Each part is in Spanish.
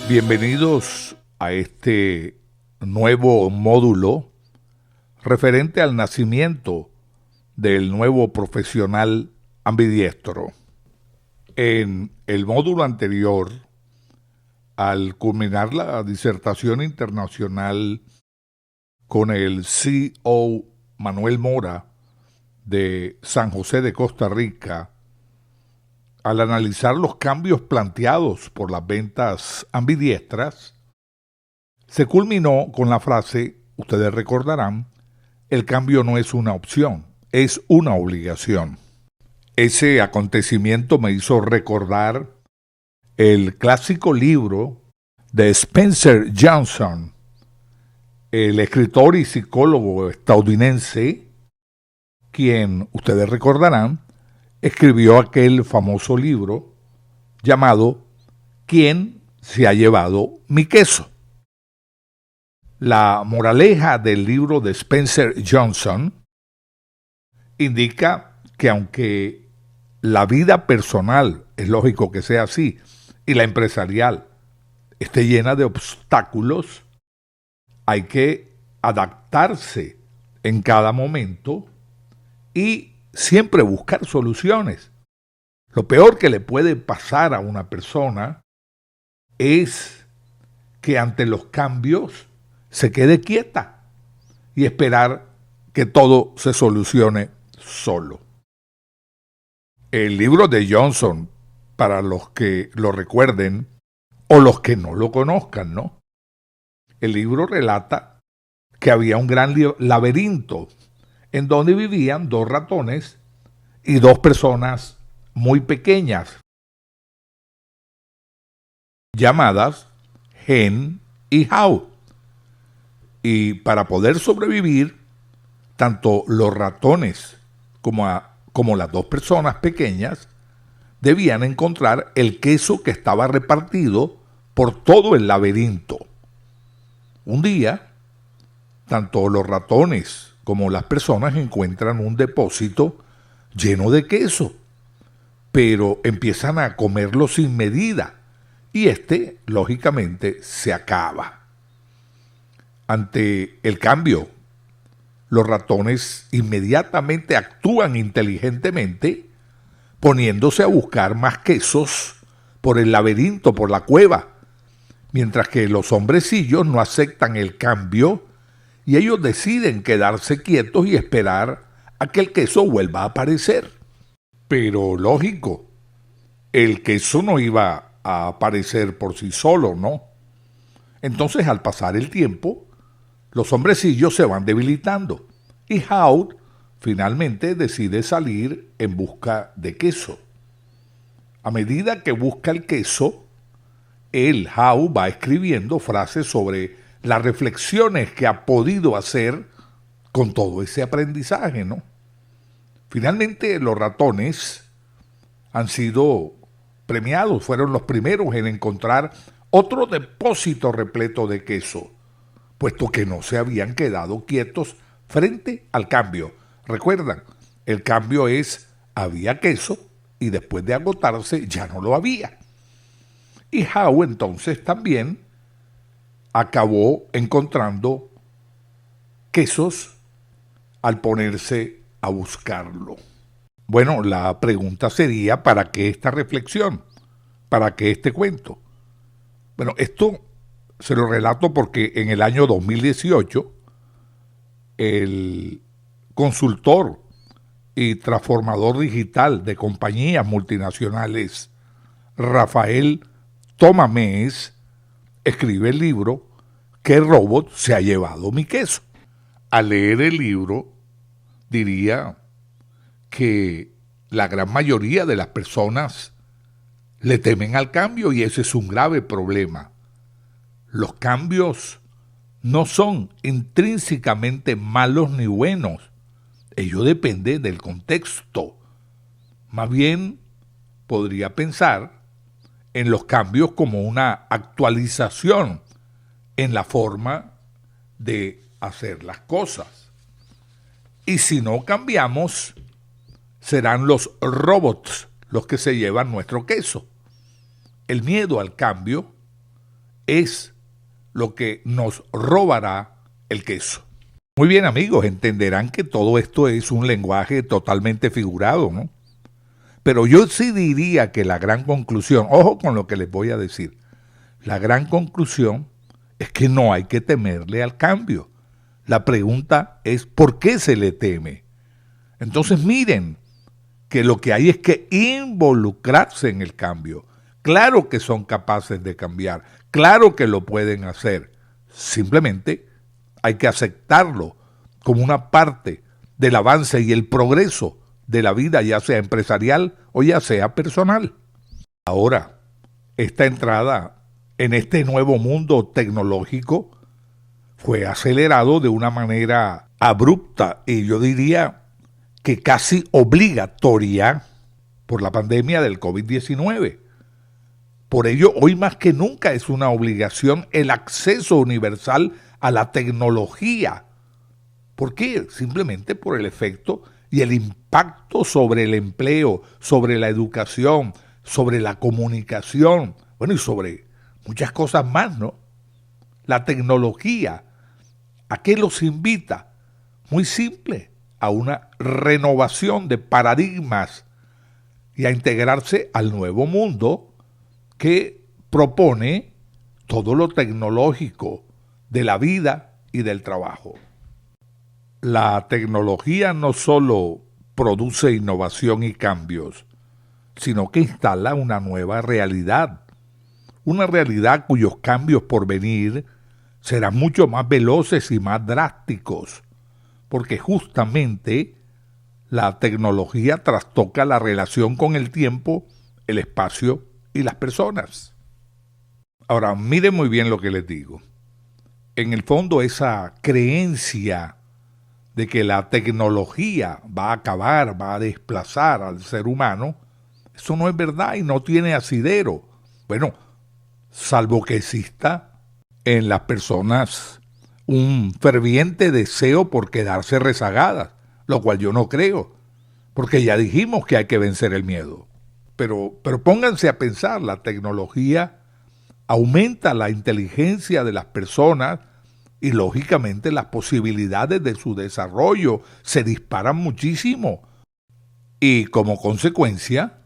Bienvenidos a este nuevo módulo referente al nacimiento del nuevo profesional ambidiestro. En el módulo anterior, al culminar la disertación internacional con el CEO Manuel Mora de San José de Costa Rica, al analizar los cambios planteados por las ventas ambidiestras, se culminó con la frase, ustedes recordarán, el cambio no es una opción, es una obligación. Ese acontecimiento me hizo recordar el clásico libro de Spencer Johnson, el escritor y psicólogo estadounidense, quien, ustedes recordarán, escribió aquel famoso libro llamado ¿Quién se ha llevado mi queso? La moraleja del libro de Spencer Johnson indica que aunque la vida personal, es lógico que sea así, y la empresarial esté llena de obstáculos, hay que adaptarse en cada momento y siempre buscar soluciones. Lo peor que le puede pasar a una persona es que ante los cambios se quede quieta y esperar que todo se solucione solo. El libro de Johnson, para los que lo recuerden o los que no lo conozcan, ¿no? El libro relata que había un gran laberinto en donde vivían dos ratones y dos personas muy pequeñas, llamadas Hen y Haw. Y para poder sobrevivir, tanto los ratones como las dos personas pequeñas debían encontrar el queso que estaba repartido por todo el laberinto. Un día, tanto los ratones como las personas encuentran un depósito lleno de queso, pero empiezan a comerlo sin medida y lógicamente, se acaba. Ante el cambio, los ratones inmediatamente actúan inteligentemente, poniéndose a buscar más quesos por el laberinto, por la cueva, mientras que los hombrecillos no aceptan el cambio y ellos deciden quedarse quietos y esperar a que el queso vuelva a aparecer. Pero lógico, el queso no iba a aparecer por sí solo, ¿no? Entonces, al pasar el tiempo, los hombrecillos se van debilitando y Haw finalmente decide salir en busca de queso. A medida que busca el queso, Haw va escribiendo frases sobre las reflexiones que ha podido hacer con todo ese aprendizaje, ¿no? Finalmente, los ratones han sido premiados, fueron los primeros en encontrar otro depósito repleto de queso, puesto que no se habían quedado quietos frente al cambio. Recuerdan, el cambio es, había queso y después de agotarse ya no lo había. Y Haw entonces también acabó encontrando quesos al ponerse a buscarlo. Bueno, la pregunta sería, ¿para qué esta reflexión? ¿Para qué este cuento? Bueno, esto se lo relato porque en el año 2018, el consultor y transformador digital de compañías multinacionales, Rafael Tomamés, escribe el libro ¿Qué robot se ha llevado mi queso? Al leer el libro, diría que la gran mayoría de las personas le temen al cambio y ese es un grave problema. Los cambios no son intrínsecamente malos ni buenos. Ello depende del contexto. Más bien, podría pensar en los cambios como una actualización en la forma de hacer las cosas. Y si no cambiamos, serán los robots los que se llevan nuestro queso. El miedo al cambio es lo que nos robará el queso. Muy bien, amigos, entenderán que todo esto es un lenguaje totalmente figurado, ¿no? Pero yo sí diría que la gran conclusión, ojo con lo que les voy a decir, la gran conclusión es que no hay que temerle al cambio. La pregunta es ¿por qué se le teme? Entonces miren que lo que hay es que involucrarse en el cambio. Claro que son capaces de cambiar, claro que lo pueden hacer. Simplemente hay que aceptarlo como una parte del avance y el progreso de la vida, ya sea empresarial o ya sea personal. Ahora, esta entrada en este nuevo mundo tecnológico fue acelerado de una manera abrupta y yo diría que casi obligatoria por la pandemia del COVID-19. Por ello, hoy más que nunca es una obligación el acceso universal a la tecnología. ¿Por qué? Simplemente por el efecto y el impacto sobre el empleo, sobre la educación, sobre la comunicación, bueno, y sobre muchas cosas más, ¿no? La tecnología, ¿a qué los invita? Muy simple, a una renovación de paradigmas y a integrarse al nuevo mundo que propone todo lo tecnológico de la vida y del trabajo. La tecnología no solo produce innovación y cambios, sino que instala una nueva realidad. Una realidad cuyos cambios por venir serán mucho más veloces y más drásticos, porque justamente la tecnología trastoca la relación con el tiempo, el espacio y las personas. Ahora, miren muy bien lo que les digo. En el fondo, esa creencia de que la tecnología va a acabar, va a desplazar al ser humano, eso no es verdad y no tiene asidero. Bueno, salvo que exista en las personas un ferviente deseo por quedarse rezagadas, lo cual yo no creo, porque ya dijimos que hay que vencer el miedo. Pero pónganse a pensar, la tecnología aumenta la inteligencia de las personas y lógicamente las posibilidades de su desarrollo se disparan muchísimo. Y como consecuencia,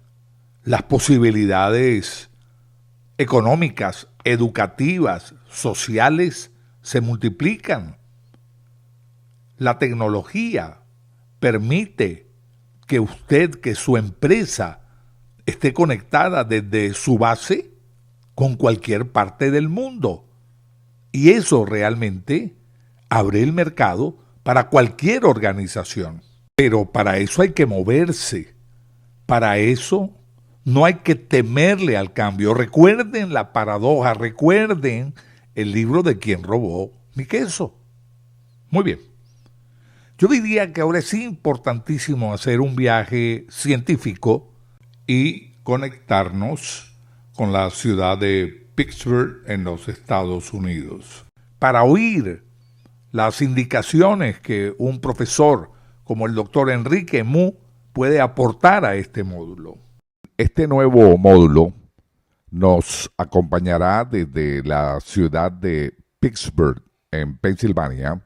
las posibilidades económicas, educativas, sociales se multiplican. La tecnología permite que usted, que su empresa esté conectada desde su base con cualquier parte del mundo. Y eso realmente abre el mercado para cualquier organización. Pero para eso hay que moverse. Para eso no hay que temerle al cambio. Recuerden la paradoja, recuerden el libro de Quién robó mi queso. Muy bien. Yo diría que ahora es importantísimo hacer un viaje científico y conectarnos con la ciudad de Pittsburgh en los Estados Unidos para oír las indicaciones que un profesor como el doctor Enrique Mu puede aportar a este módulo. Este nuevo módulo nos acompañará desde la ciudad de Pittsburgh, en Pensilvania,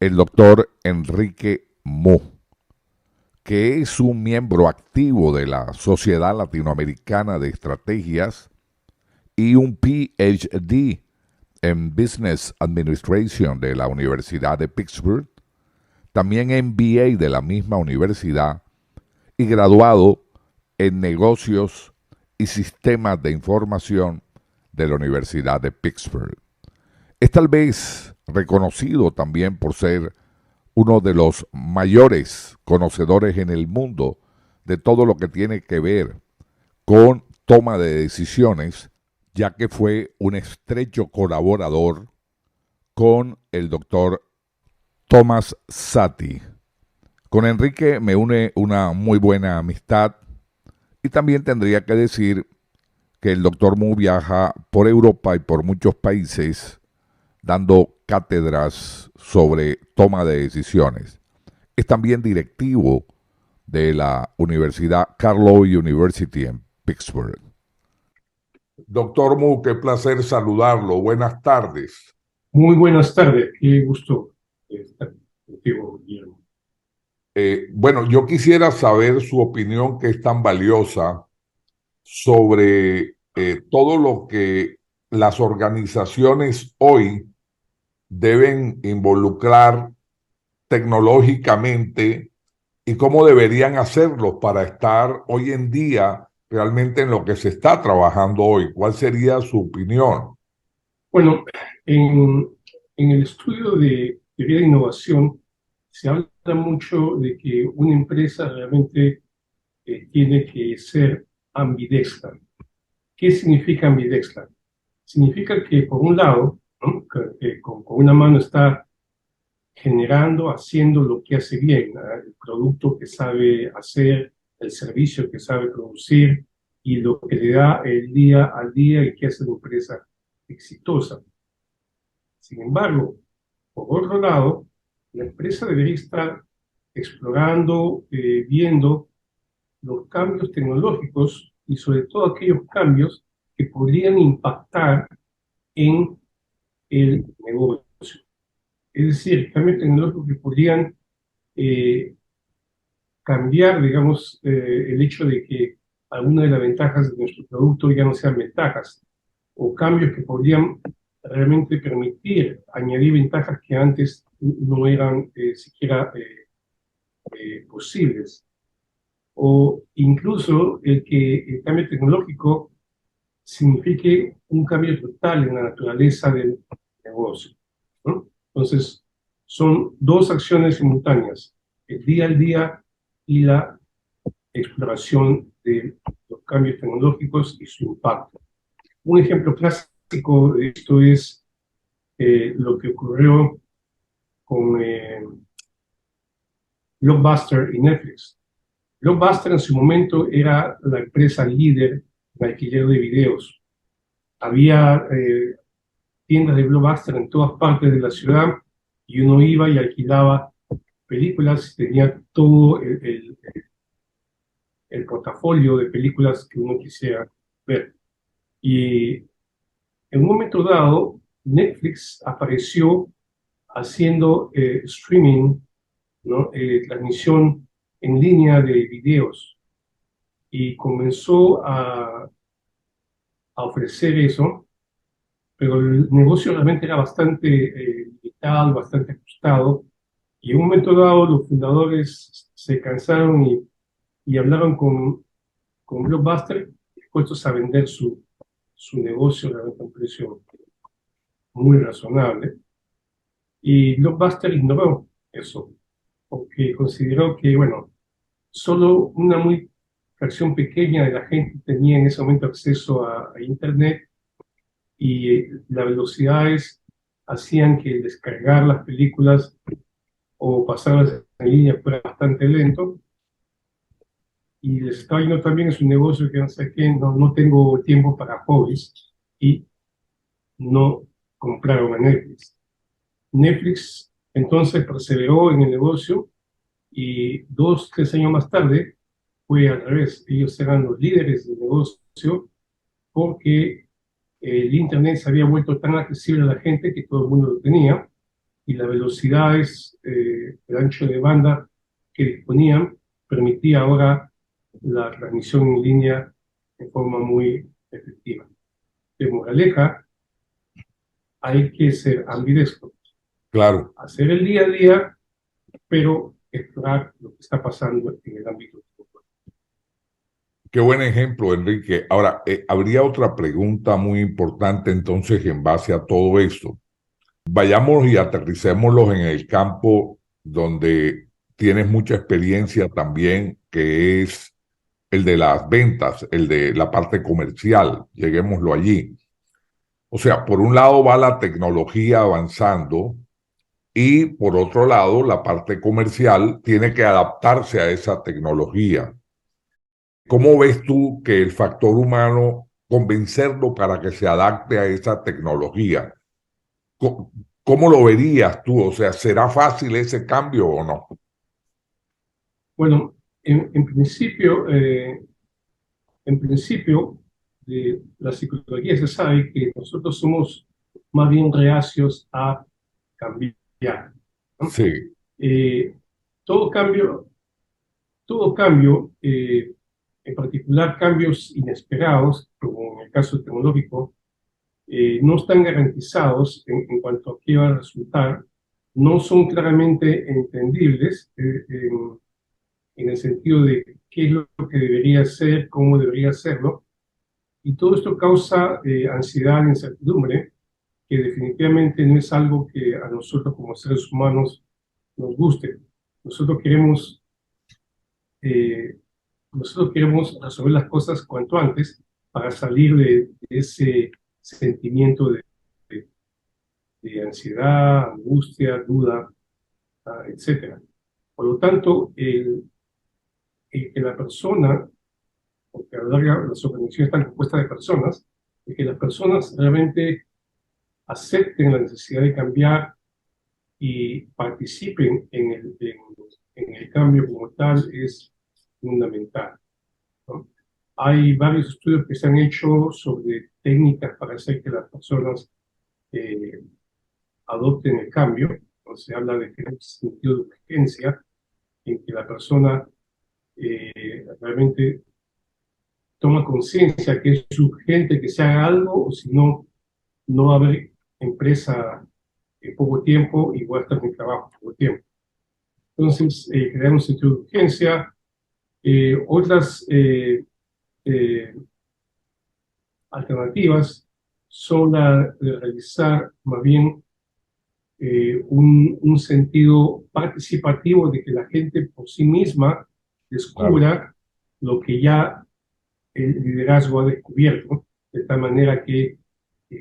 el doctor Enrique Mu, que es un miembro activo de la Sociedad Latinoamericana de Estrategias y un PhD en Business Administration de la Universidad de Pittsburgh, también MBA de la misma universidad y graduado en Negocios y Sistemas de Información de la Universidad de Pittsburgh. Es tal vez reconocido también por ser uno de los mayores conocedores en el mundo de todo lo que tiene que ver con toma de decisiones, ya que fue un estrecho colaborador con el doctor Thomas Szaty. Con Enrique me une una muy buena amistad y también tendría que decir que el doctor Mu viaja por Europa y por muchos países dando cátedras sobre toma de decisiones. Es también directivo de la Universidad Carlow University en Pittsburgh. Doctor Mu, qué placer saludarlo. Buenas tardes. Muy buenas tardes, qué gusto estar contigo, Guillermo. Bueno, yo quisiera saber su opinión, que es tan valiosa, sobre todo lo que las organizaciones hoy deben involucrar tecnológicamente y cómo deberían hacerlo para estar hoy en día realmente en lo que se está trabajando hoy. ¿Cuál sería su opinión? Bueno, en, en el estudio de teoría de innovación se habla mucho de que una empresa realmente tiene que ser ambidextra. ¿Qué significa ambidextra? Significa que por un lado, ¿no? que con una mano está generando, haciendo lo que hace bien, ¿no? El producto que sabe hacer, el servicio que sabe producir y lo que le da el día al día y que hace una empresa exitosa. Sin embargo, por otro lado, la empresa debería estar explorando, viendo los cambios tecnológicos y sobre todo aquellos cambios que podrían impactar en el negocio. Es decir, cambios tecnológicos que podrían eh, cambiar, digamos, el hecho de que alguna de las ventajas de nuestro producto ya no sean ventajas, o cambios que podrían realmente permitir añadir ventajas que antes no eran siquiera posibles, o incluso el que el cambio tecnológico signifique un cambio total en la naturaleza del negocio, ¿no? Entonces, son dos acciones simultáneas, el día al día y la exploración de los cambios tecnológicos y su impacto. Un ejemplo clásico de esto es lo que ocurrió con Blockbuster y Netflix. Blockbuster en su momento era la empresa líder en alquiler de videos. Había tiendas de Blockbuster en todas partes de la ciudad y uno iba y alquilaba películas, tenía todo el portafolio de películas que uno quisiera ver. Y en un momento dado, Netflix apareció haciendo streaming, ¿no? Transmisión en línea de videos y comenzó a ofrecer eso, pero el negocio realmente era bastante limitado, bastante ajustado, y en un momento dado los fundadores se cansaron y hablaron con Blockbuster, dispuestos a vender su negocio realmente a un precio muy razonable, y Blockbuster ignoró eso, porque consideró que, bueno, solo una muy fracción pequeña de la gente tenía en ese momento acceso a Internet y las velocidades hacían que descargar las películas o pasarlas en línea fuera bastante lento y les estaba yendo también en su negocio que no sé qué, no tengo tiempo para hobbies y no compraron a Netflix. Netflix entonces perseveró en el negocio y 2, 3 años más tarde fue al revés. Ellos eran los líderes del negocio porque el Internet se había vuelto tan accesible a la gente que todo el mundo lo tenía y las velocidades, el ancho de banda que disponían permitía ahora la transmisión en línea de forma muy efectiva. De moraleja, hay que ser ambidextro, Claro. hacer el día a día, pero explorar lo que está pasando en el ámbito. Qué buen ejemplo, Enrique. Ahora, habría otra pregunta muy importante entonces en base a todo esto. Vayamos y aterricémoslos en el campo donde tienes mucha experiencia también, que es el de las ventas, el de la parte comercial. Lleguémoslo allí. O sea, por un lado va la tecnología avanzando y por otro lado la parte comercial tiene que adaptarse a esa tecnología. ¿Cómo ves tú que el factor humano, convencerlo para que se adapte a esa tecnología? ¿Cómo, cómo lo verías tú? O sea, ¿será fácil ese cambio o no? Bueno, en principio, en principio de la psicología se sabe que nosotros somos más bien reacios a cambiar, ¿no? Sí, Eh, todo cambio, todo cambio, en particular cambios inesperados, como en el caso tecnológico, no están garantizados en cuanto a qué va a resultar, no son claramente entendibles en el sentido de qué es lo que debería ser, cómo debería hacerlo, y todo esto causa ansiedad e incertidumbre, que definitivamente no es algo que a nosotros como seres humanos nos guste. Nosotros queremos, eh, nosotros queremos resolver las cosas cuanto antes para salir de ese sentimiento de, de ansiedad, angustia, duda, etcétera. Por lo tanto, el que la persona, porque a lo largo las organizaciones están compuestas de personas, el que las personas realmente acepten la necesidad de cambiar y participen en el cambio como tal es fundamental, ¿no? Hay varios estudios que se han hecho sobre técnicas para hacer que las personas eh, adopten el cambio. ¿No? Se habla de que hay un sentido de urgencia en que la persona realmente toma conciencia que es urgente que se haga algo, o si no, no va a haber empresa en poco tiempo y voy a estar sin trabajo en poco tiempo. Entonces, crear un sentido de urgencia. Otras eh, alternativas son la de realizar más bien un sentido participativo de que la gente por sí misma claro. descubra lo que ya el liderazgo ha descubierto, de tal manera que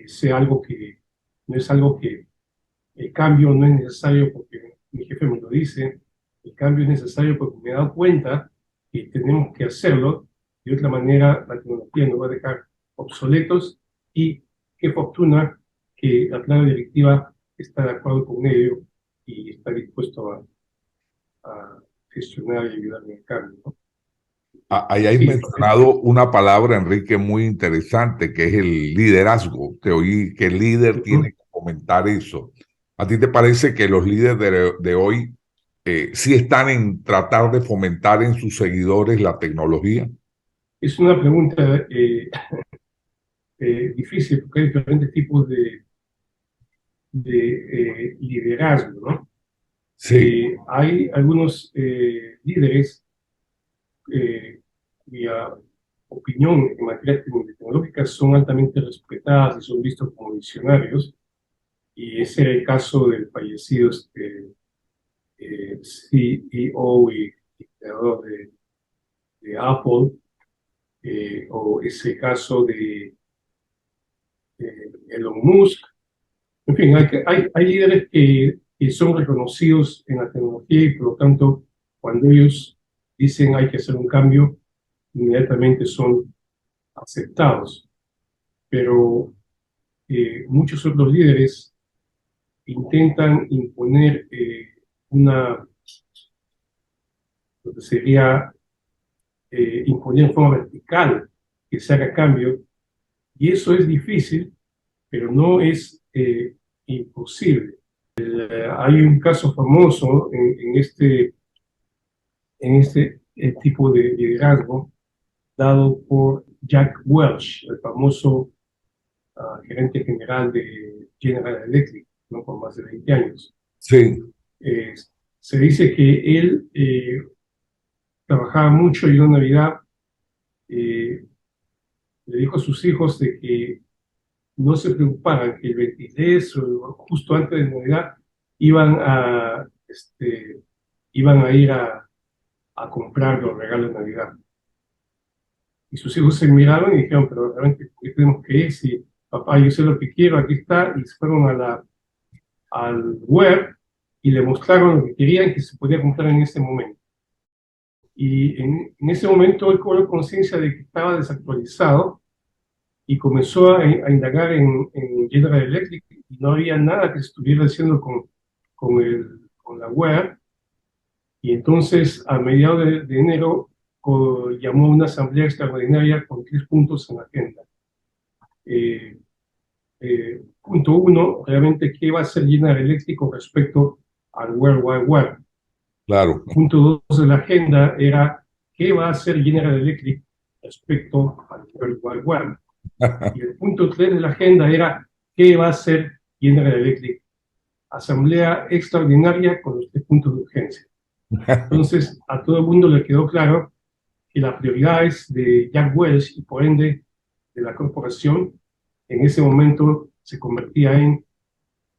sea algo que no es algo que el cambio no es necesario porque mi jefe me lo dice, el cambio es necesario porque me he dado cuenta que tenemos que hacerlo, de otra manera la tecnología nos va a dejar obsoletos y qué fortuna que la plana directiva está de acuerdo con ello y está dispuesto a gestionar y ayudar en el cambio, ¿no? Ahí hay Sí, mencionado una palabra, Enrique, muy interesante, que es el liderazgo. Te oí que el líder tiene que fomentar eso. ¿A ti te parece que los líderes de hoy sí están en tratar de fomentar en sus seguidores la tecnología? es una pregunta difícil porque hay diferentes tipos de liderazgo, ¿no? Sí, Hay algunos líderes cuya opinión en materia tecnológica son altamente respetadas y son vistos como visionarios, y ese era el caso del fallecido CEO y creador de Apple, o ese caso de Elon Musk. En fin, hay líderes que son reconocidos en la tecnología y por lo tanto, cuando ellos dicen hay que hacer un cambio, inmediatamente son aceptados. Pero muchos otros líderes intentan imponer lo que sería imponer en forma vertical que se haga cambio, y eso es difícil, pero no es imposible. Hay un caso famoso en este tipo de liderazgo dado por Jack Welch, el famoso gerente general de General Electric, ¿no? Por más de 20 años. sí, Eh, Se dice que él trabajaba mucho y una Navidad eh, le dijo a sus hijos de que no se preocuparan, que el 23 o justo antes de Navidad iban iban a ir a comprar los regalos de Navidad. Y sus hijos se miraron y dijeron, pero realmente, ¿por qué tenemos que ir? Si papá, yo sé lo que quiero, aquí está, y se fueron al web y le mostraron lo que querían que se podía comprar en ese momento. Y en ese momento él cobró conciencia de que estaba desactualizado y comenzó a indagar en General Electric y no había nada que se estuviera haciendo con la web. Y entonces, a mediados de enero, llamó a una asamblea extraordinaria con 3 puntos en la agenda. Eh, punto uno, realmente, ¿qué va a hacer General Electric con respecto al World Wide Web? Claro. Punto dos de la agenda era qué va a hacer General Electric respecto al World Wide Web. Y el punto tres de la agenda era qué va a hacer General Electric. Asamblea extraordinaria con los tres puntos de urgencia. Entonces, a todo el mundo le quedó claro que las prioridades de Jack Welch y por ende de la corporación en ese momento se convertía en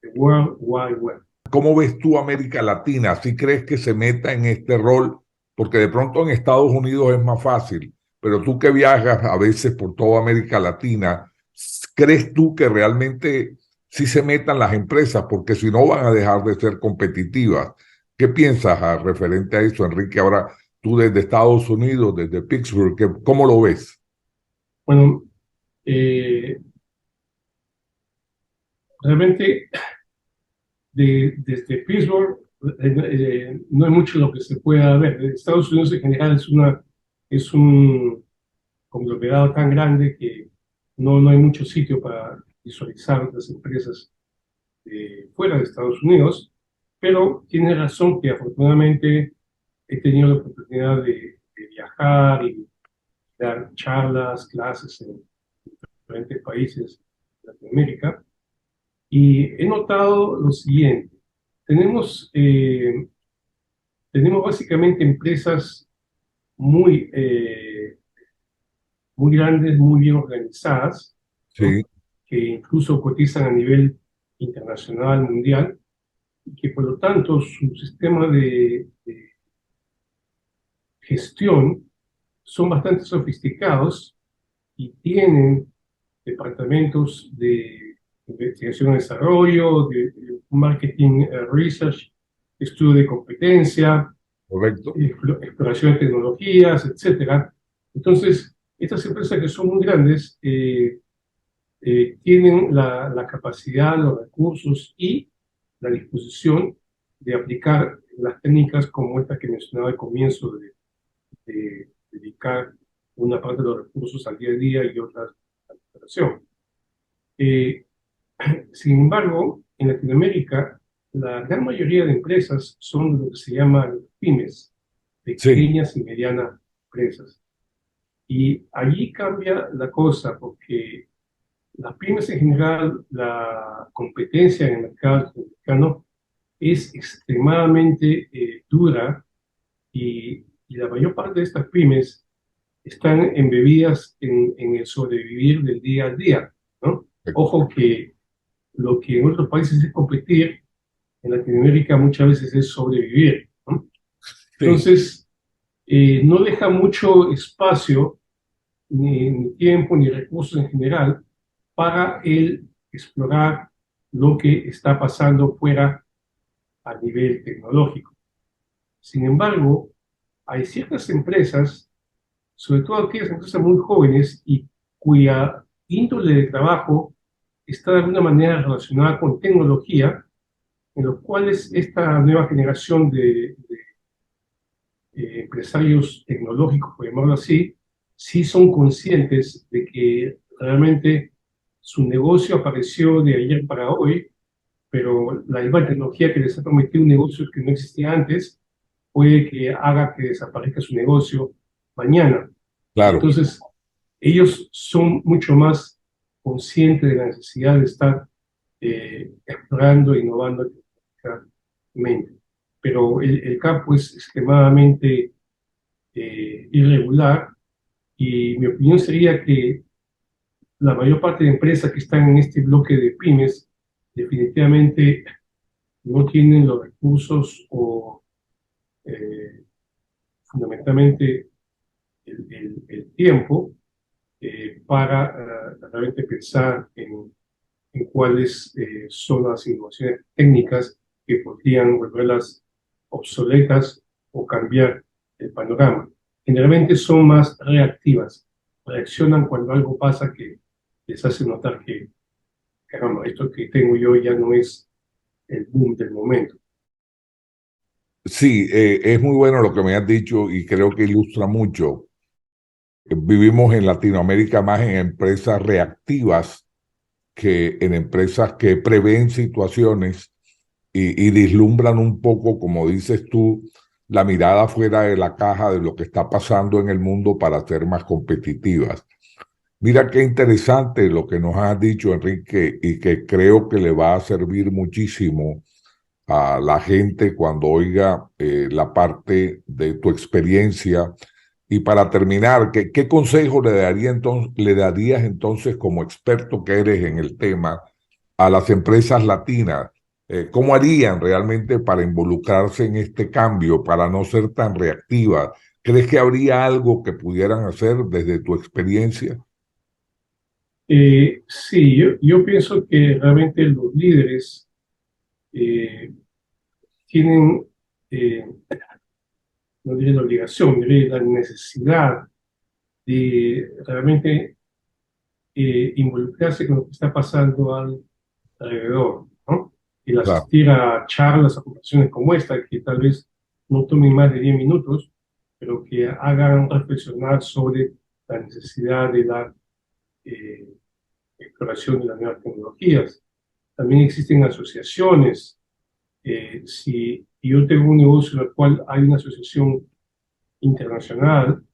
the World Wide Web. ¿Cómo ves tú América Latina? ¿Sí crees que se meta en este rol? Porque de pronto en Estados Unidos es más fácil, pero tú que viajas a veces por toda América Latina, ¿crees tú que realmente sí se metan las empresas? Porque si no van a dejar de ser competitivas. ¿Qué piensas referente a eso, Enrique? Ahora tú desde Estados Unidos, desde Pittsburgh, ¿cómo lo ves? Bueno, realmente desde Pittsburgh no hay mucho lo que se pueda ver. Estados Unidos en general es un conglomerado tan grande que no hay mucho sitio para visualizar las empresas fuera de Estados Unidos, pero tiene razón que afortunadamente he tenido la oportunidad de viajar y dar charlas, clases en diferentes países de Latinoamérica y he notado lo siguiente. Tenemos, tenemos básicamente empresas muy, muy grandes, muy bien organizadas, Sí, ¿no? Que incluso cotizan a nivel internacional, mundial, y que por lo tanto su sistema de gestión son bastante sofisticados y tienen departamentos de investigación y desarrollo, de marketing, research, estudio de competencia, correcto. exploración de tecnologías, etcétera. Entonces, estas empresas que son muy grandes tienen la capacidad, los recursos y la disposición de aplicar las técnicas como esta que mencionaba al comienzo, de dedicar una parte de los recursos al día a día y otras a la operación. Eh, Sin embargo, en Latinoamérica, la gran mayoría de empresas son lo que se llaman pymes, Sí, pequeñas y medianas empresas. Y allí cambia la cosa porque las pymes en general, la competencia en el mercado mexicano es extremadamente dura y la mayor parte de estas pymes están embebidas en el sobrevivir del día a día, ¿no? Ojo que lo que en otros países es competir, en Latinoamérica muchas veces es sobrevivir, ¿no? sí, Entonces, no deja mucho espacio, ni tiempo, ni recursos en general, para el explorar lo que está pasando fuera a nivel tecnológico. Sin embargo, hay ciertas empresas, sobre todo aquellas empresas muy jóvenes y cuya índole de trabajo está de alguna manera relacionada con tecnología, en los cuales esta nueva generación de empresarios tecnológicos, por llamarlo así, sí son conscientes de que realmente su negocio apareció de ayer para hoy, pero la misma tecnología que les ha prometido un negocio que no existía antes puede que haga que desaparezca su negocio mañana. claro. Entonces, ellos son mucho más conscientes de la necesidad de estar explorando e innovando tecnológicamente. Pero el campo es extremadamente irregular y mi opinión sería que la mayor parte de empresas que están en este bloque de pymes definitivamente no tienen los recursos o eh, fundamentalmente el tiempo para realmente pensar en cuáles son las innovaciones técnicas que podrían volverlas obsoletas o cambiar el panorama. Generalmente son más reactivas, reaccionan cuando algo pasa que les hace notar que, caramba, esto que tengo yo ya no es el boom del momento. Sí, es muy bueno lo que me has dicho y creo que ilustra mucho Vivimos en Latinoamérica más en empresas reactivas que en empresas que prevén situaciones y vislumbran un poco, como dices tú, la mirada fuera de la caja de lo que está pasando en el mundo para ser más competitivas. Mira qué interesante lo que nos has dicho, Enrique, y que creo que le va a servir muchísimo a la gente cuando oiga la parte de tu experiencia. Y para terminar, ¿qué consejo le darías entonces como experto que eres en el tema a las empresas latinas? ¿Cómo harían realmente para involucrarse en este cambio, para no ser tan reactivas? ¿Crees que habría algo que pudieran hacer desde tu experiencia? Sí, yo pienso que realmente los líderes eh, tienen, no diré la obligación, diré la necesidad de realmente involucrarse con lo que está pasando alrededor, ¿no? El Claro. asistir a charlas, a conversaciones como esta, que tal vez no tomen más de 10 minutos, pero que hagan reflexionar sobre la necesidad de la eh, exploración de las nuevas tecnologías. También existen asociaciones. Si yo tengo un negocio en el cual hay una asociación internacional,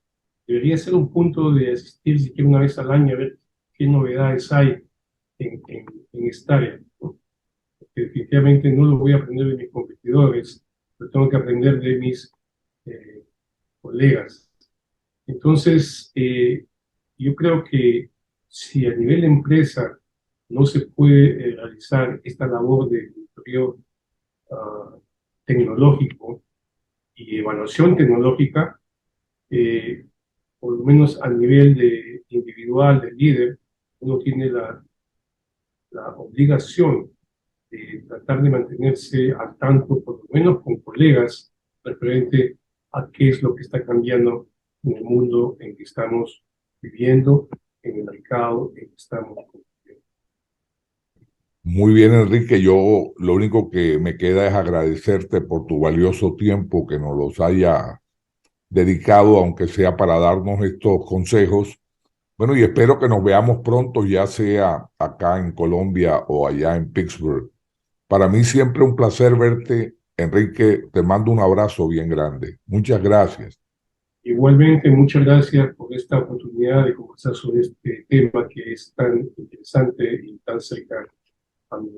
debería ser un punto de asistir siquiera una vez al año a ver qué novedades hay en esta área, ¿no? Porque definitivamente no lo voy a aprender de mis competidores, lo tengo que aprender de mis eh, colegas. Entonces, yo creo que si a nivel de empresa no se puede realizar esta labor de monitoreo tecnológico y evaluación tecnológica, eh, por lo menos a nivel de individual, del líder, uno tiene la obligación de tratar de mantenerse al tanto, por lo menos con colegas, referente a qué es lo que está cambiando en el mundo en que estamos viviendo, en el mercado en que estamos viviendo. Muy bien, Enrique. Yo lo único que me queda es agradecerte por tu valioso tiempo que nos los haya dedicado, aunque sea para darnos estos consejos. Bueno, y espero que nos veamos pronto, ya sea acá en Colombia o allá en Pittsburgh. Para mí siempre un placer verte, Enrique. Te mando un abrazo bien grande. Muchas gracias. Igualmente, muchas gracias por esta oportunidad de conversar sobre este tema que es tan interesante y tan cercano a mi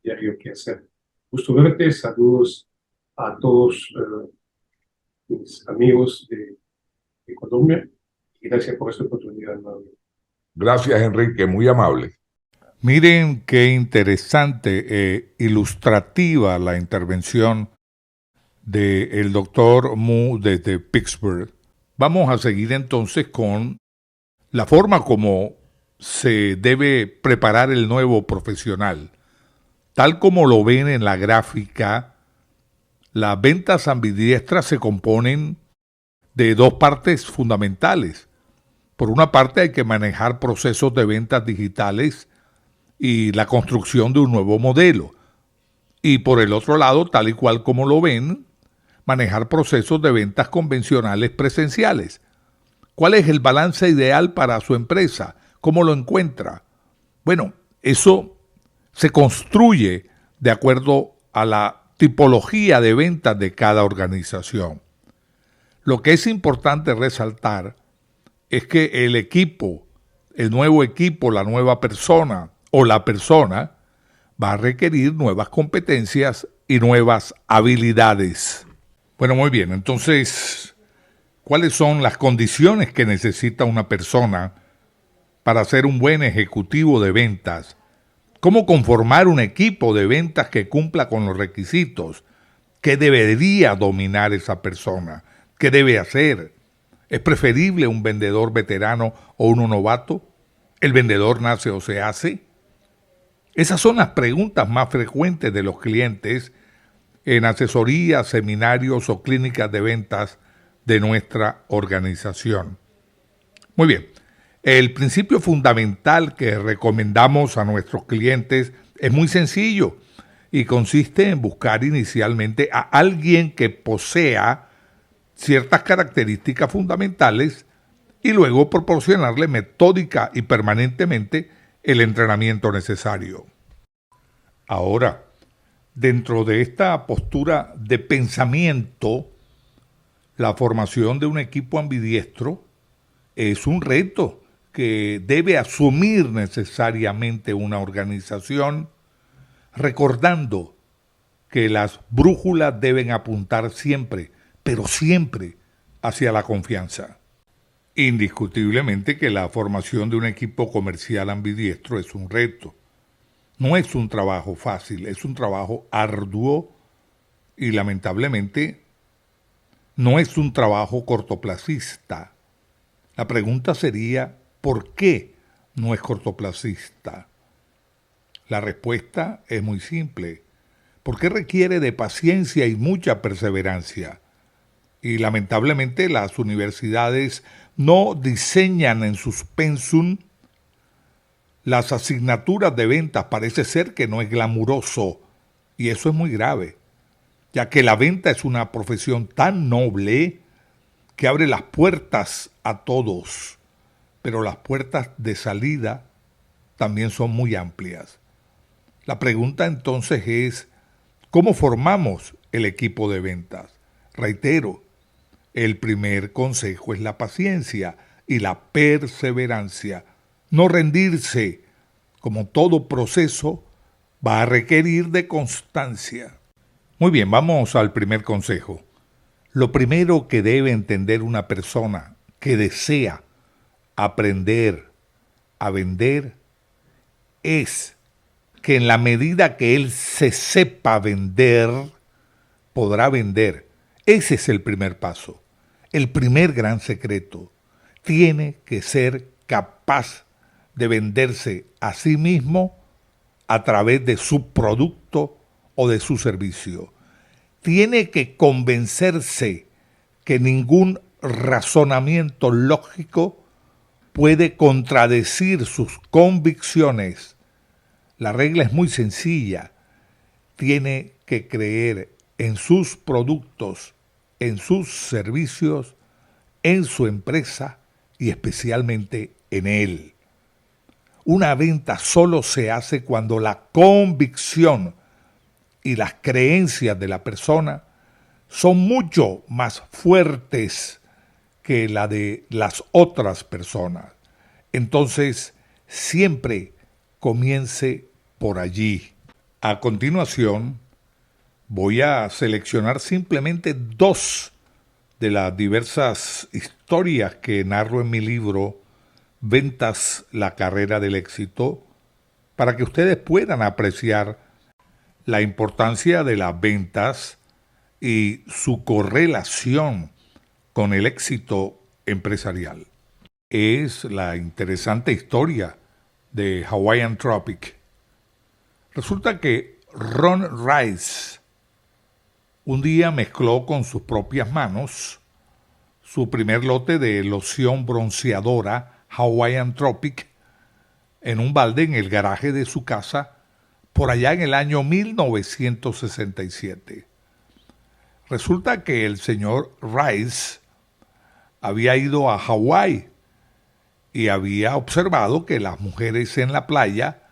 diario que hacer. Gusto verte, saludos a todos mis amigos de Colombia y gracias por esta oportunidad, Manuel. Gracias, Enrique. Muy amable. Miren qué interesante e ilustrativa la intervención del doctor Mu desde Pittsburgh. Vamos a seguir entonces con la forma como se debe preparar el nuevo profesional. Tal como lo ven en la gráfica, las ventas ambidiestras se componen de dos partes fundamentales. Por una parte hay que manejar procesos de ventas digitales y la construcción de un nuevo modelo. Y por el otro lado, tal y cual como lo ven, manejar procesos de ventas convencionales presenciales. ¿Cuál es el balance ideal para su empresa? ¿Cómo lo encuentra? Bueno, eso se construye de acuerdo a la tipología de ventas de cada organización. Lo que es importante resaltar es que el equipo, el nuevo equipo, la nueva persona o la persona va a requerir nuevas competencias y nuevas habilidades. Bueno, muy bien, entonces, ¿cuáles son las condiciones que necesita una persona para ser un buen ejecutivo de ventas? ¿Cómo conformar un equipo de ventas que cumpla con los requisitos? ¿Qué debería dominar esa persona? ¿Qué debe hacer? ¿Es preferible un vendedor veterano o uno novato? ¿El vendedor nace o se hace? Esas son las preguntas más frecuentes de los clientes en asesorías, seminarios o clínicas de ventas de nuestra organización. Muy bien, el principio fundamental que recomendamos a nuestros clientes es muy sencillo y consiste en buscar inicialmente a alguien que posea ciertas características fundamentales y luego proporcionarle metódica y permanentemente el entrenamiento necesario. Ahora, dentro de esta postura de pensamiento, la formación de un equipo ambidiestro es un reto que debe asumir necesariamente una organización, recordando que las brújulas deben apuntar siempre, pero siempre, hacia la confianza. Indiscutiblemente que la formación de un equipo comercial ambidiestro es un reto. No es un trabajo fácil, es un trabajo arduo y lamentablemente no es un trabajo cortoplacista. La pregunta sería, ¿por qué no es cortoplacista? La respuesta es muy simple, porque requiere de paciencia y mucha perseverancia. Y lamentablemente las universidades no diseñan en sus pensum las asignaturas de ventas. Parece ser que no es glamuroso, y eso es muy grave, ya que la venta es una profesión tan noble que abre las puertas a todos, pero las puertas de salida también son muy amplias. La pregunta entonces es, ¿cómo formamos el equipo de ventas? Reitero, el primer consejo es la paciencia y la perseverancia. No rendirse, como todo proceso, va a requerir de constancia. Muy bien, vamos al primer consejo. Lo primero que debe entender una persona que desea aprender a vender es que en la medida que él se sepa vender, podrá vender. Ese es el primer paso, el primer gran secreto. Tiene que ser capaz de venderse a sí mismo a través de su producto o de su servicio. Tiene que convencerse que ningún razonamiento lógico puede contradecir sus convicciones. La regla es muy sencilla. Tiene que creer en sus productos, en sus servicios, en su empresa y especialmente en él. Una venta solo se hace cuando la convicción y las creencias de la persona son mucho más fuertes que la de las otras personas. Entonces, siempre comience por allí. A continuación, voy a seleccionar simplemente dos de las diversas historias que narro en mi libro Ventas, la carrera del éxito, para que ustedes puedan apreciar la importancia de las ventas y su correlación con el éxito empresarial. Es la interesante historia de Hawaiian Tropic. Resulta que Ron Rice un día mezcló con sus propias manos su primer lote de loción bronceadora Hawaiian Tropic en un balde en el garaje de su casa por allá en el año 1967. Resulta que el señor Rice había ido a Hawái y había observado que las mujeres en la playa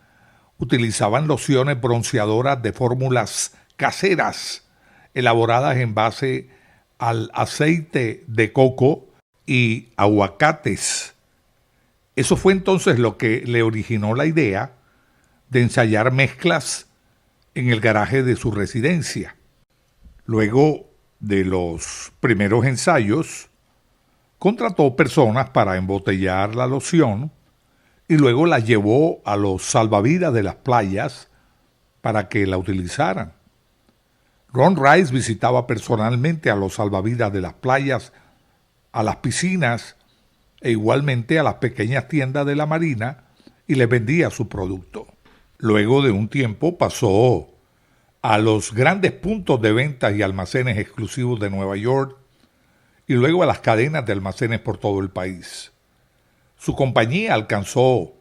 utilizaban lociones bronceadoras de fórmulas caseras elaboradas en base al aceite de coco y aguacates. Eso fue entonces lo que le originó la idea de ensayar mezclas en el garaje de su residencia. Luego de los primeros ensayos, contrató personas para embotellar la loción y luego la llevó a los salvavidas de las playas para que la utilizaran. Ron Rice visitaba personalmente a los salvavidas de las playas, a las piscinas e igualmente a las pequeñas tiendas de la marina y les vendía su producto. Luego de un tiempo pasó a los grandes puntos de ventas y almacenes exclusivos de Nueva York y luego a las cadenas de almacenes por todo el país. Su compañía alcanzó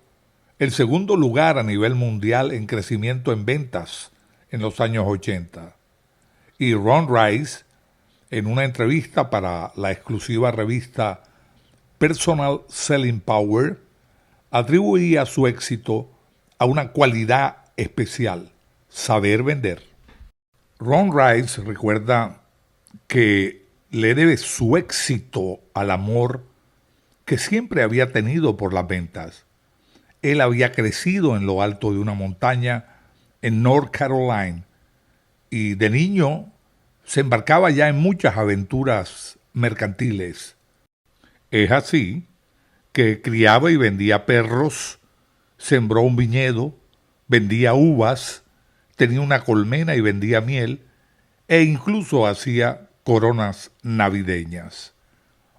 el segundo lugar a nivel mundial en crecimiento en ventas en los años 80. Y Ron Rice, en una entrevista para la exclusiva revista Personal Selling Power, atribuía su éxito a una cualidad especial: saber vender. Ron Rice recuerda que le debe su éxito al amor que siempre había tenido por las ventas. Él había crecido en lo alto de una montaña en North Carolina y de niño se embarcaba ya en muchas aventuras mercantiles. Es así que criaba y vendía perros, sembró un viñedo, vendía uvas, tenía una colmena y vendía miel, e incluso hacía coronas navideñas.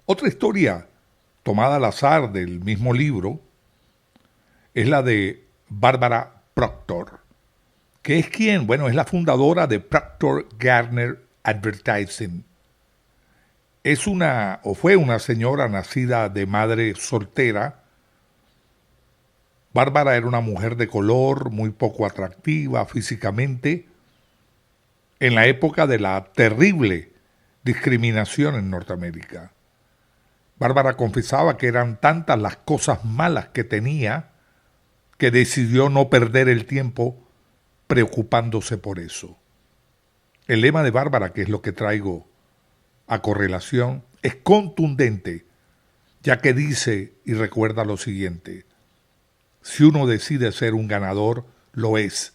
Otra historia, tomada al azar del mismo libro, es la de Barbara Proctor, que es quien, bueno, es la fundadora de Proctor Gardner Advertising. Fue una señora nacida de madre soltera. Bárbara era una mujer de color, muy poco atractiva físicamente, en la época de la terrible discriminación en Norteamérica. Bárbara confesaba que eran tantas las cosas malas que tenía que decidió no perder el tiempo preocupándose por eso. El lema de Bárbara, que es lo que traigo a correlación, es contundente, ya que dice y recuerda lo siguiente: si uno decide ser un ganador, lo es,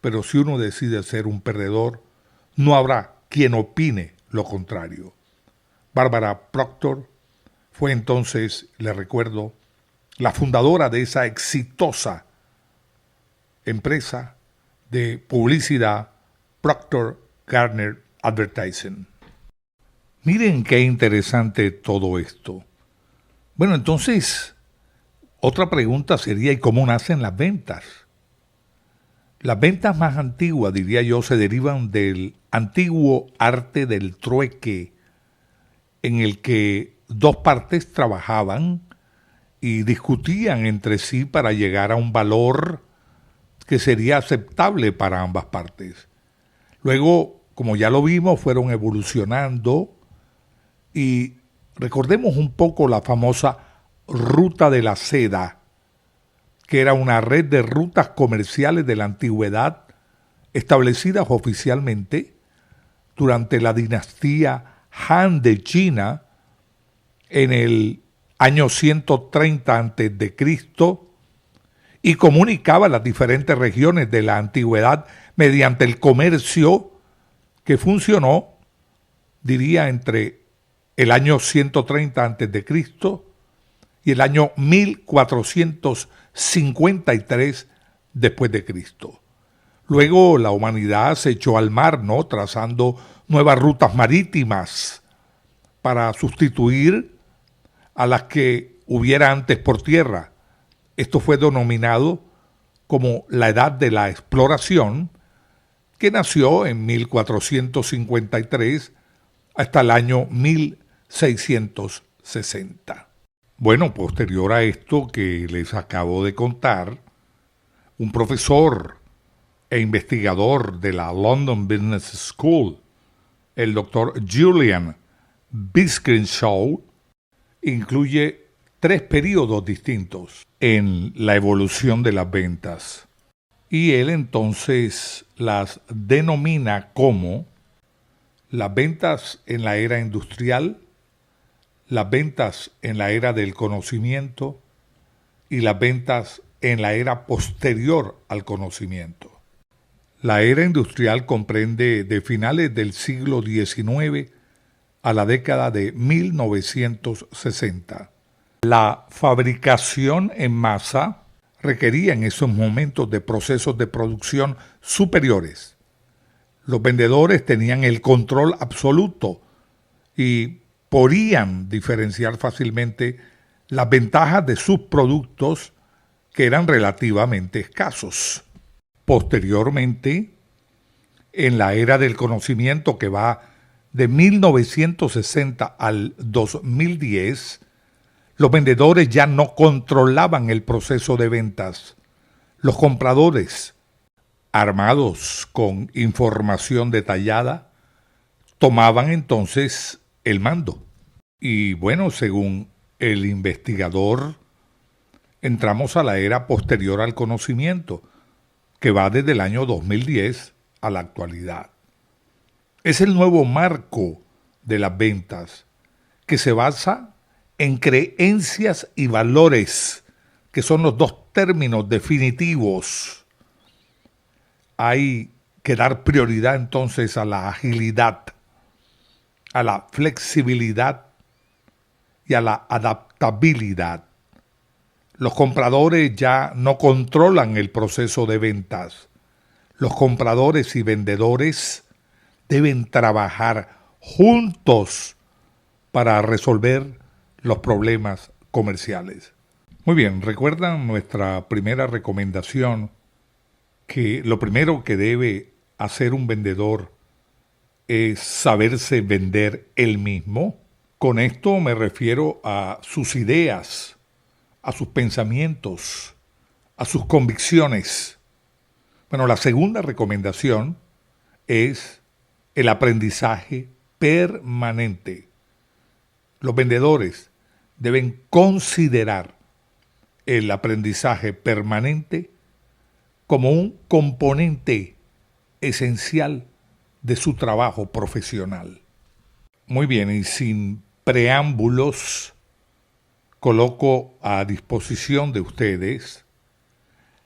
pero si uno decide ser un perdedor, no habrá quien opine lo contrario. Barbara Proctor fue entonces, le recuerdo, la fundadora de esa exitosa empresa de publicidad Proctor Gardner Advertising. Miren qué interesante todo esto. Bueno, entonces, otra pregunta sería: ¿y cómo nacen las ventas? Las ventas más antiguas, diría yo, se derivan del antiguo arte del trueque, en el que dos partes trabajaban y discutían entre sí para llegar a un valor que sería aceptable para ambas partes. Luego, como ya lo vimos, fueron evolucionando y recordemos un poco la famosa Ruta de la Seda, que era una red de rutas comerciales de la antigüedad establecidas oficialmente durante la dinastía Han de China en el año 130 a.C. y comunicaba las diferentes regiones de la antigüedad mediante el comercio que funcionó, diría, entre el año 130 a.C. y el año 1453 después de Cristo. Luego la humanidad se echó al mar, ¿no?, trazando nuevas rutas marítimas para sustituir a las que hubiera antes por tierra. Esto fue denominado como la Edad de la Exploración, que nació en 1453 hasta el año 1660. Bueno, posterior a esto que les acabo de contar, un profesor e investigador de la London Business School, el doctor Julian Biskinshaw, incluye 3 periodos distintos en la evolución de las ventas. Y él entonces las denomina como las ventas en la era industrial, las ventas en la era del conocimiento y las ventas en la era posterior al conocimiento. La era industrial comprende de finales del siglo XIX a la década de 1960. La fabricación en masa requería en esos momentos de procesos de producción superiores. Los vendedores tenían el control absoluto y podían diferenciar fácilmente las ventajas de sus productos, que eran relativamente escasos. Posteriormente, en la era del conocimiento, que va de 1960 al 2010, los vendedores ya no controlaban el proceso de ventas. Los compradores, armados con información detallada, tomaban entonces el mando. Y bueno, según el investigador, entramos a la era posterior al conocimiento, que va desde el año 2010 a la actualidad. Es el nuevo marco de las ventas, que se basa en creencias y valores, que son los dos términos definitivos. Hay que dar prioridad entonces a la agilidad, a la flexibilidad y a la adaptabilidad. Los compradores ya no controlan el proceso de ventas. Los compradores y vendedores deben trabajar juntos para resolver los problemas comerciales. Muy bien, ¿recuerdan nuestra primera recomendación? Que lo primero que debe hacer un vendedor es saberse vender él mismo. Con esto me refiero a sus ideas, a sus pensamientos, a sus convicciones. Bueno, la segunda recomendación es el aprendizaje permanente. Los vendedores deben considerar el aprendizaje permanente como un componente esencial de su trabajo profesional. Muy bien, y sin preámbulos, coloco a disposición de ustedes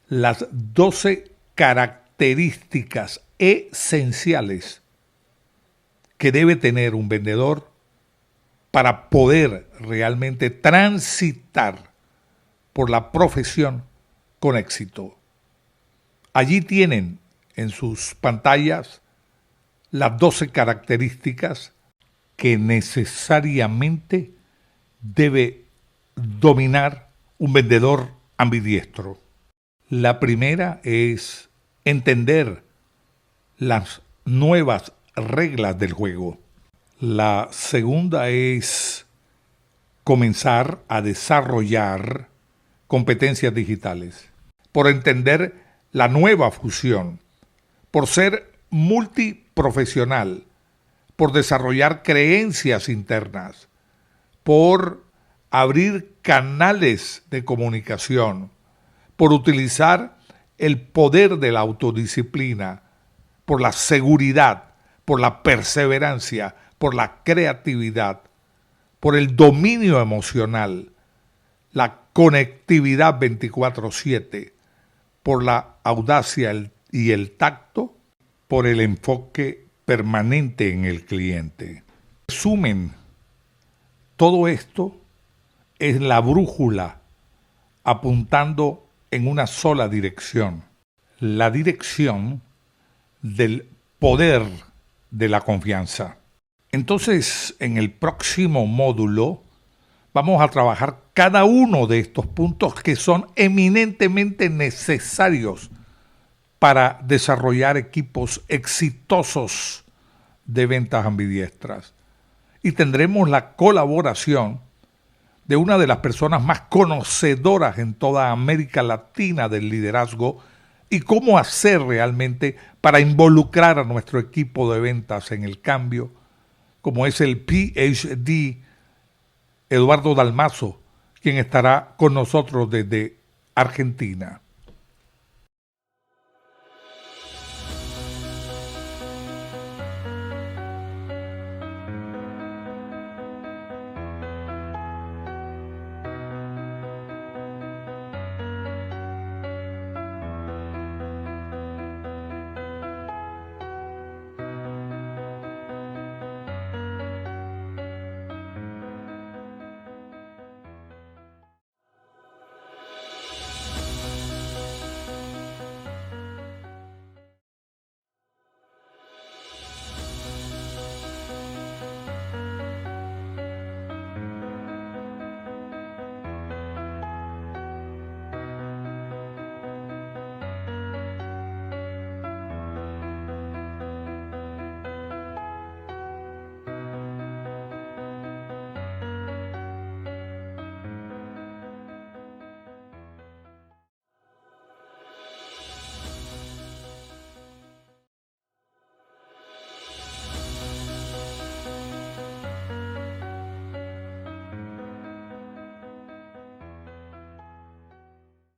las 12 características esenciales que debe tener un vendedor para poder realmente transitar por la profesión con éxito. Allí tienen en sus pantallas las 12 características que necesariamente debe dominar un vendedor ambidiestro. La primera es entender las nuevas reglas del juego. La segunda es comenzar a desarrollar competencias digitales, por entender la nueva fusión, por ser multiprofesional, por desarrollar creencias internas, por abrir canales de comunicación, por utilizar el poder de la autodisciplina, por la seguridad, por la perseverancia, por la creatividad, por el dominio emocional, la conectividad 24/7, por la audacia y el tacto, por el enfoque permanente en el cliente. En resumen, todo esto es la brújula apuntando en una sola dirección, la dirección del poder de la confianza. Entonces, en el próximo módulo vamos a trabajar cada uno de estos puntos que son eminentemente necesarios para desarrollar equipos exitosos de ventas ambidiestras. Y tendremos la colaboración de una de las personas más conocedoras en toda América Latina del liderazgo y cómo hacer realmente para involucrar a nuestro equipo de ventas en el cambio, como es el PhD Eduardo Dalmazo, quien estará con nosotros desde Argentina.